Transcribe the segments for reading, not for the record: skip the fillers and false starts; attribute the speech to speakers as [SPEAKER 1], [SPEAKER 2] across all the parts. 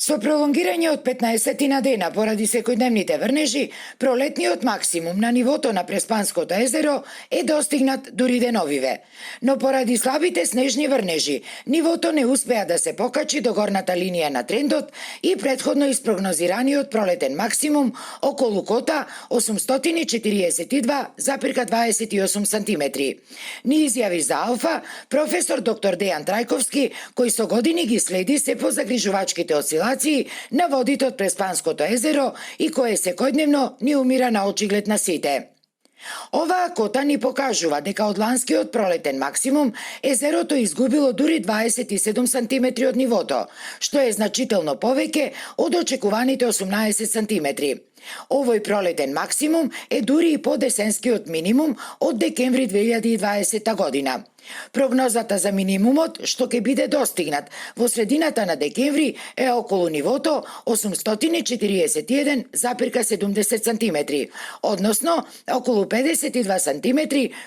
[SPEAKER 1] Со пролонгирање од 15 дена поради секојдневните врнежи, пролетниот максимум на нивото на Преспанското езеро е достигнат дури деновиве. Но поради слабите снежни врнежи, нивото не успеа да се покачи до горната линија на трендот и претходно испрогнозираниот пролетен максимум околу кота 842,28 см. Ни изјави за Алфа професор доктор Дејан Трајковски, кој со години ги следи се позагрижувачките осцилации на водите од Преспанското езеро и кое секојдневно ни умира на очиглед на сите. Оваа кота ни покажува дека од ланскиот пролетен максимум езерото изгубило дури 27 см од нивото, што е значително повеќе од очекуваните 18 см. Овој пролетен максимум е дури и под есенскиот минимум од декември 2020 година. Прогнозата за минимумот, што ќе биде достигнат во средината на декември, е околу нивото 841,70 см, односно околу 52 см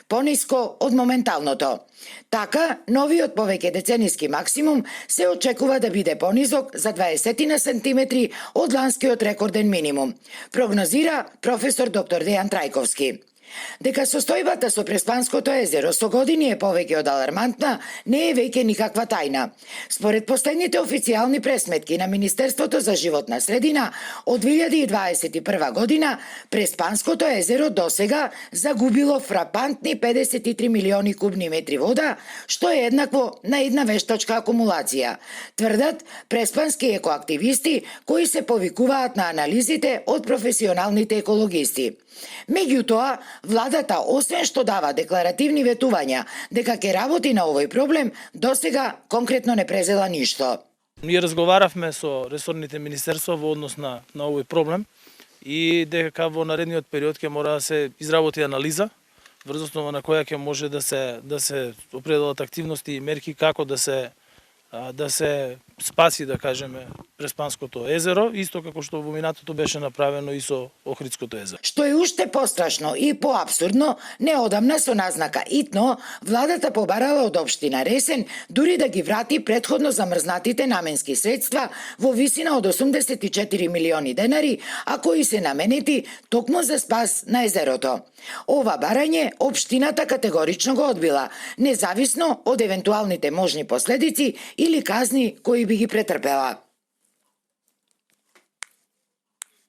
[SPEAKER 1] пониско од моменталното. Така, новиот повеќе децениски максимум се очекува да биде понизок за 20 сантиметри од ланскиот рекорден минимум, прогнозира професор доктор Дејан Трајковски. Дека состојбата со Преспанското езеро со години е повеќе од алармантна, не е веќе никаква тајна. Според последните официјални пресметки на Министерството за животна средина, од 2021 година Преспанското езеро досега загубило фрапантни 53 милиони кубни метри вода, што е еднакво на една вештачка акумулација, тврдат преспански екоактивисти кои се повикуваат на анализите од професионалните екологисти. Меѓутоа, владата, освен што дава декларативни ветувања дека ќе работи на овој проблем, досега конкретно не презела ништо.
[SPEAKER 2] Ние разговаравме со ресорните министерства во однос на овој проблем и дека во наредниот период ќе мора да се изработи анализа врз основа на која ќе може да се определат активности и мерки како да се спаси, да кажеме, Преспанското езеро, исто како што во минатото беше направено и со Охридското езеро.
[SPEAKER 1] Што е уште пострашно и поапсурдно, неодамна со назнака итно, владата побарала од општина Ресен дури да ги врати претходно замрзнатите наменски средства во висина од 84 милиони денари, а кои се наменети токму за спас на езерото. Ова барање општината категорично го одбила, независно од евентуалните можни последици или казни кои би ги претрпела.